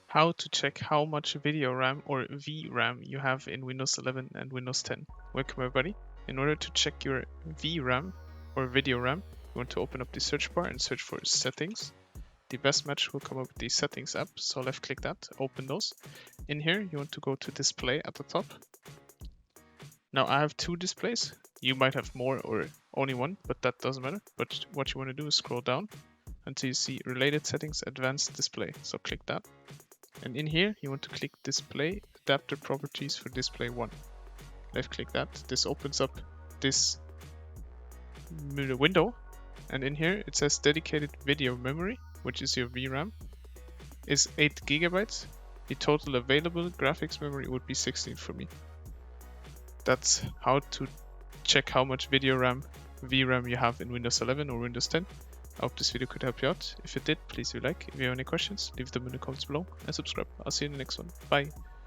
How to check how much video RAM or VRAM you have in Windows 11 and Windows 10. Welcome everybody. In order to check your VRAM or video RAM, you want to open up the search bar and search for settings. The best match will come up with the settings app, so left click that, open those. In here you want to go to display at the top. Now I have two displays. You might have more or only one, but that doesn't matter. But what you want to do is scroll down until you see related settings, advanced display. So click that. And in here, you want to click display adapter properties for display 1. Left click that. This opens up this window. And in here, it says dedicated video memory, which is your VRAM, is 8 GB. The total available graphics memory would be 16 for me. That's how to check how much VRAM you have in Windows 11 or Windows 10. I hope this video could help you out. If it did, please do like. If you have any questions, leave them in the comments below and subscribe. I'll see you in the next one. Bye.